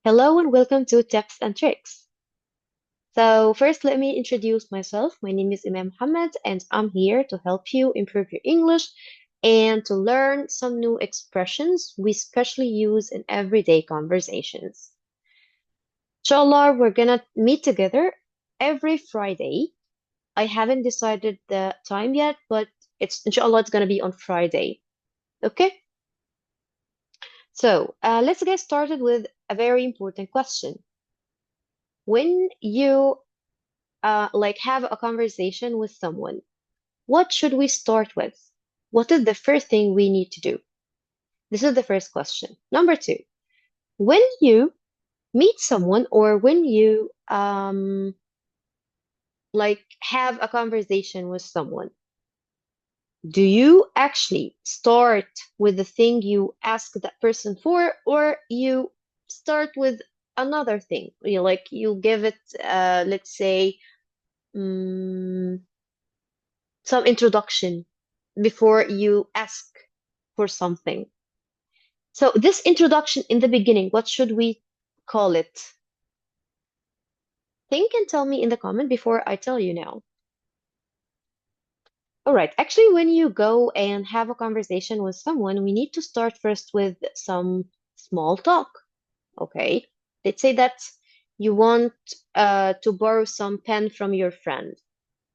Hello and welcome to Tips and Tricks. So, first, let me introduce myself. My name is Imam Muhammad, and I'm here to help you improve your English and to learn some new expressions we especially use in everyday conversations. Inshallah, we're gonna meet together every Friday. I haven't decided the time yet, but inshallah it's gonna be on Friday. Okay? So, let's get started with a very important question. When you have a conversation with someone, what should we start with? What is the first thing we need to do? This is the first question. Number two, when you meet someone or when you have a conversation with someone, do you actually start with the thing you ask that person for, or you start with another thing? You give it, let's say, mm, some introduction before you ask for something. So this introduction in the beginning, what should we call it? Think and tell me in the comment before I tell you now. All right, actually, when you go and have a conversation with someone, we need to start first with some small talk. Okay, let's say that you want to borrow some pen from your friend.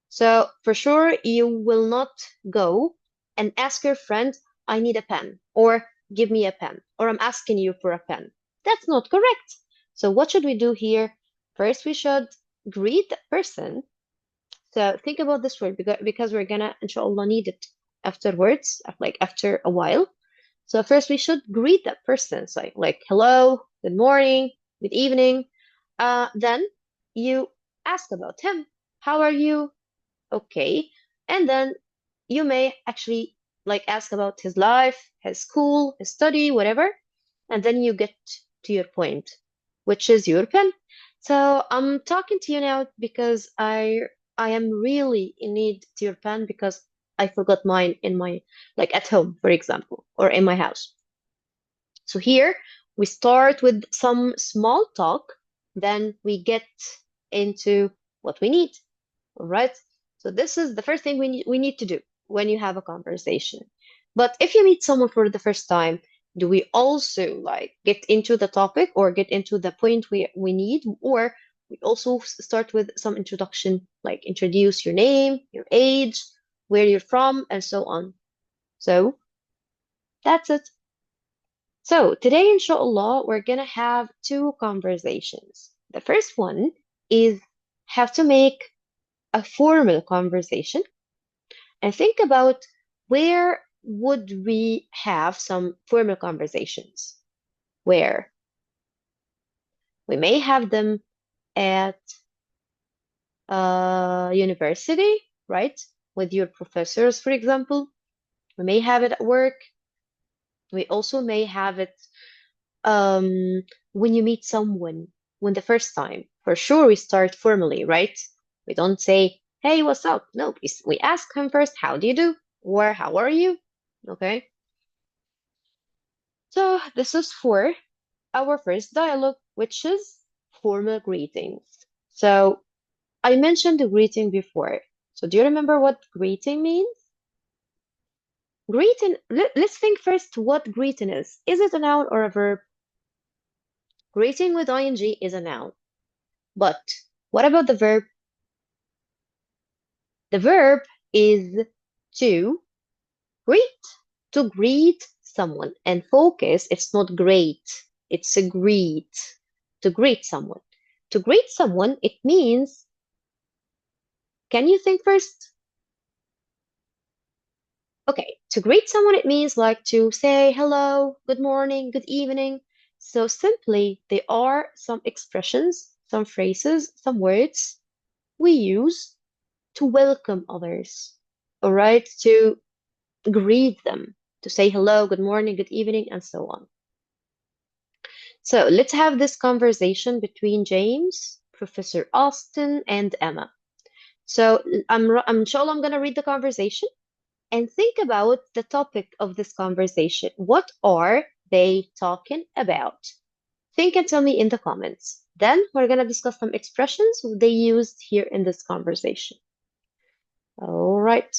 So for sure, you will not go and ask your friend, I need a pen, or give me a pen, or I'm asking you for a pen. That's not correct. So what should we do here? First, we should greet the person. So think about this word because we're gonna, inshallah, need it afterwards, like after a while. So first, we should greet that person. So like hello, good morning, good evening. Then you ask about him. How are you? Okay. And then you may actually ask about his life, his school, his study, whatever. And then you get to your point, which is your pen. So I'm talking to you now because I am really in need to your pen because I forgot mine in my at home, for example, or in my house. So here we start with some small talk, then we get into what we need. All right. So this is the first thing we need to do when you have a conversation. But if you meet someone for the first time, do we also get into the topic or get into the point we need, or we also start with some introduction, like introduce your name, your age, where you're from, and so on. So that's it. So today, inshallah, we're gonna have two conversations. The first one is how to make a formal conversation and think about where would we have some formal conversations where we may have them at university, right? With your professors, for example. We may have it at work. We also may have it um, when you meet someone when the first time. For sure, we start formally, right? We don't say, hey, what's up? No, we ask him first, how do you do? Or how are you? Okay. So this is for our first dialogue, which is formal greetings. So I mentioned the greeting before. So do you remember what greeting means? Greeting, let's think first what greeting is. Is it a noun or a verb? Greeting with ing is a noun. But what about the verb? The verb is to greet, to greet someone. And focus, it's not great, it's a greet, to greet someone. To greet someone, it means, can you think first? Okay, to greet someone, it means like to say hello, good morning, good evening. So simply, there are some expressions, some phrases, some words we use to welcome others, all right? To greet them, to say hello, good morning, good evening, and so on. So let's have this conversation between James, Professor Austin, and Emma. So inshallah, I'm gonna read the conversation and think about the topic of this conversation. What are they talking about? Think and tell me in the comments. Then we're going to discuss some expressions they used here in this conversation. All right.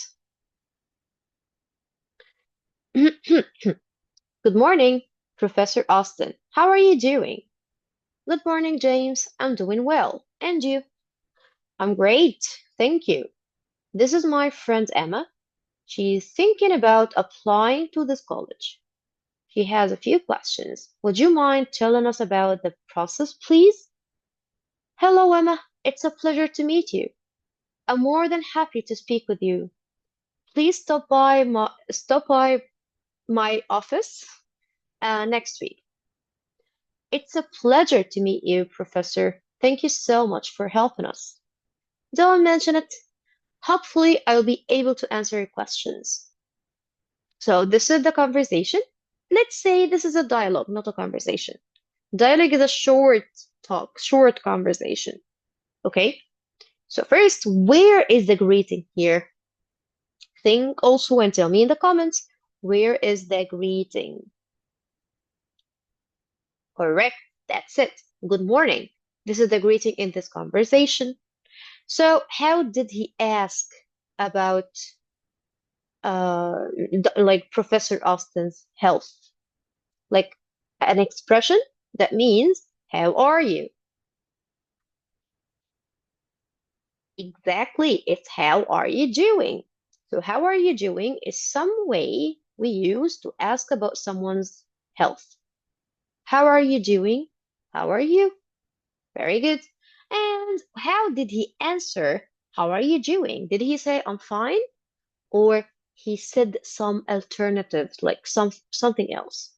Good morning, Professor Austin. How are you doing? Good morning, James. I'm doing well. And you? I'm great. Thank you. This is my friend Emma. She's thinking about applying to this college. She has a few questions. Would you mind telling us about the process, please? Hello, Emma. It's a pleasure to meet you. I'm more than happy to speak with you. Please stop by my office next week. It's a pleasure to meet you, Professor. Thank you so much for helping us. Don't mention it. Hopefully, I'll be able to answer your questions. So, this is the conversation. Let's say this is a dialogue, not a conversation. Dialogue is a short talk, short conversation. Okay? So, first, where is the greeting here? Think also and tell me in the comments, where is the greeting? Correct. That's it. Good morning. This is the greeting in this conversation. So, how did he ask about like Professor Austin's health? Like an expression that means, how are you? Exactly. It's how are you doing? So, how are you doing is some way we use to ask about someone's health. How are you doing? How are you? Very good. And how did he answer? How are you doing? Did he say, I'm fine? Or he said some alternatives, like something else?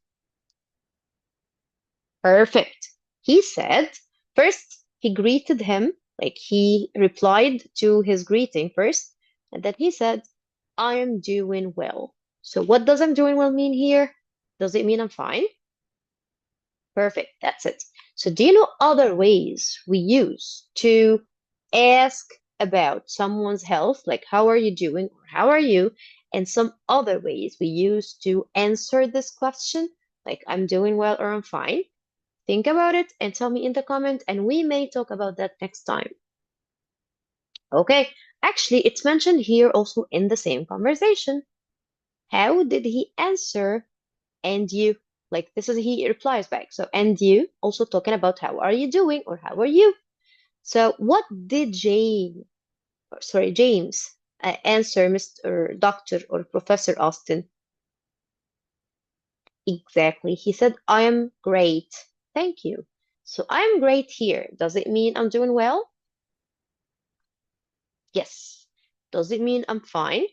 Perfect. He said, first, he greeted him, like he replied to his greeting first, and then he said, I am doing well. So what does I'm doing well mean here? Does it mean I'm fine? Perfect. That's it. So do you know other ways we use to ask about someone's health, like how are you doing or how are you? And some other ways we use to answer this question, like I'm doing well or I'm fine. Think about it and tell me in the comment, and we may talk about that next time. Okay, actually, it's mentioned here also in the same conversation. How did he answer? And you, like this is he replies back. So, and you also talking about how are you doing or how are you? So, what did James answer Mr. Doctor or Professor Austin? Exactly. He said, I am great. Thank you. So, I'm great here. Does it mean I'm doing well? Yes. Does it mean I'm fine?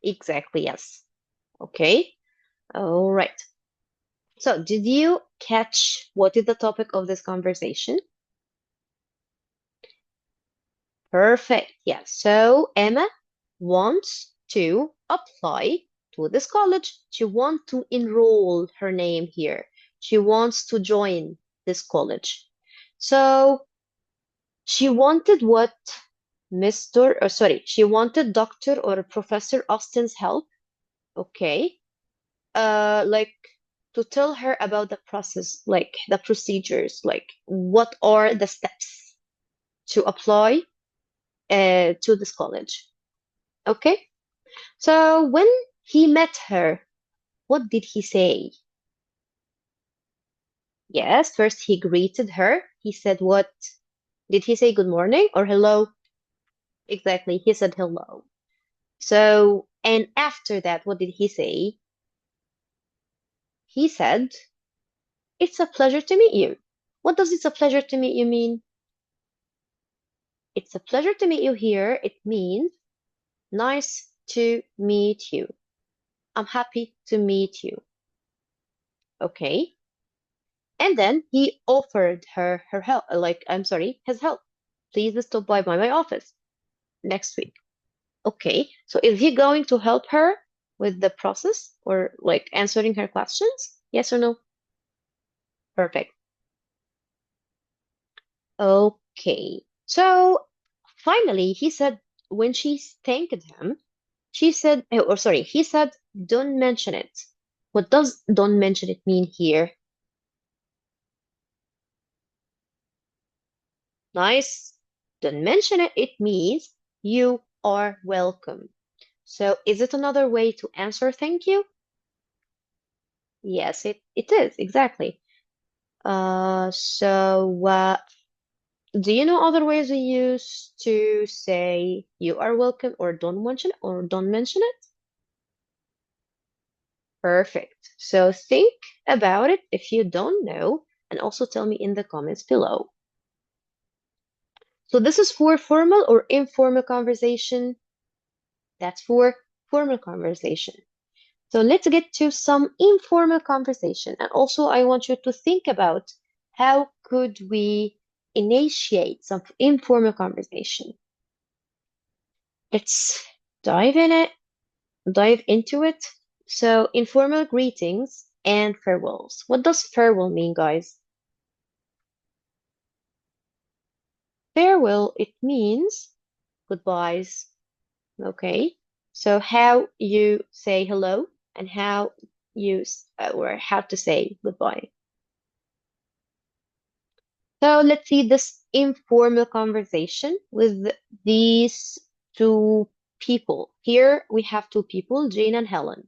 Exactly, yes. Okay. All right. So, did you catch what is the topic of this conversation? Perfect. Yes. So, Emma wants to apply to this college. She wants to enroll her name here. She wants to join this college. So, she wanted what she wanted Dr. or Professor Austin's help. Okay. Like to tell her about the process, like the procedures, like what are the steps to apply to this college. Okay. So when he met her, what did he say? Yes, first he greeted her. He said, what? Did he say good morning or hello? Exactly. He said hello. So, and after that, what did he say? He said, it's a pleasure to meet you. What does it's a pleasure to meet you mean? It's a pleasure to meet you here. It means nice to meet you. I'm happy to meet you. Okay. And then he offered her help, his help. Please stop by my office next week. Okay. So is he going to help her with the process or like answering her questions? Yes or no? Perfect. Okay. So finally, he said when she thanked him, she said, or sorry, he said, don't mention it. What does don't mention it mean here? Nice. Don't mention it. It means you are welcome. So is it another way to answer thank you? Yes, it is, exactly. Do you know other ways we use to say you are welcome or don't mention it? Perfect. So think about it if you don't know, and also tell me in the comments below. So this is for formal or informal conversation. That's for formal conversation. So let's get to some informal conversation. And also I want you to think about how could we initiate some informal conversation. Let's dive in it, dive into it. So informal greetings and farewells. What does farewell mean, guys? Farewell, it means goodbyes. Okay. So how you say hello and how or how to say goodbye. So let's see this informal conversation with these two people. Here we have two people, Jane and Helen.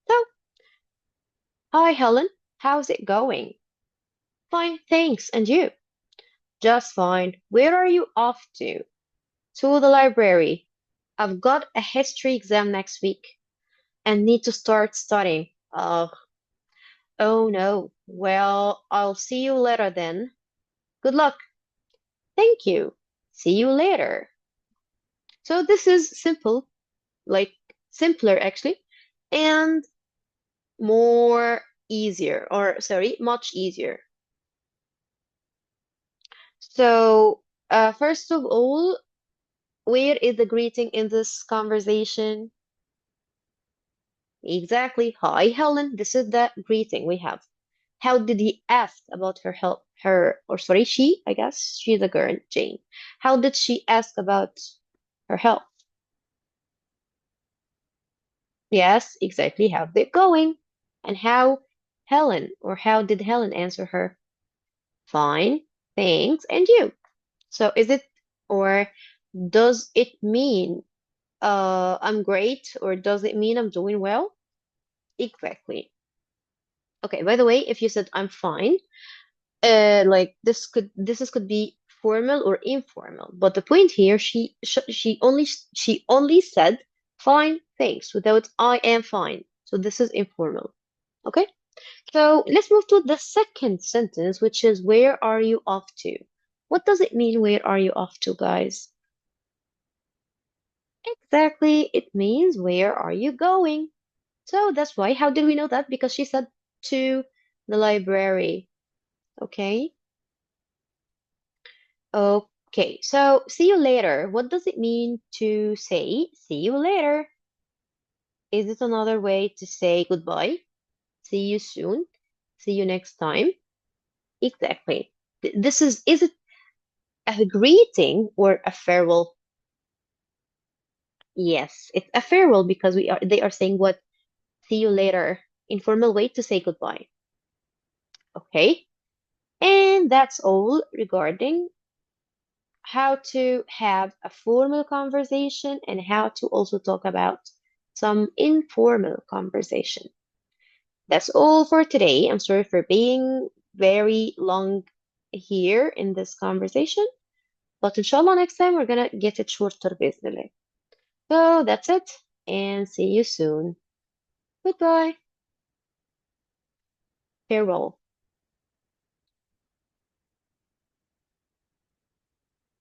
So, hi Helen, how's it going? Fine, thanks. And you? Just fine. Where are you off to? To the library. I've got a history exam next week and need to start studying. Oh no. Well, I'll see you later then. Good luck. Thank you. See you later. So this is simple, like simpler actually, and more easier, or sorry, much easier. So, first of all, where is the greeting in this conversation? Exactly. Hi, Helen. This is the greeting we have. How did he ask about her help? Or sorry, she, I guess she's a girl, Jane. How did she ask about her health? Yes, exactly. How's it going? And how did Helen answer her? Fine, thanks. And you? So is it, or does it mean I'm great, or does it mean I'm doing well? Exactly. Okay, by the way, if you said I'm fine, like this could be formal or informal, but the point here, she only said fine, thanks, without I am fine. So this is informal. Okay, so let's move to the second sentence, which is where are you off to? What does it mean, where are you off to, guys? Exactly, it means where are you going? So that's why. How did we know that? Because she said to the library. Okay. Okay, so see you later. What does it mean to say see you later? Is it another way to say goodbye? See you soon. See you next time. Exactly. Is it a greeting or a farewell? Yes, it's a farewell because they are saying what? See you later. Informal way to say goodbye. Okay. And that's all regarding how to have a formal conversation and how to also talk about some informal conversation. That's all for today. I'm sorry for being very long here in this conversation, but inshallah next time we're gonna get it shorter بإذن. So that's it, and see you soon. Goodbye. Farewell.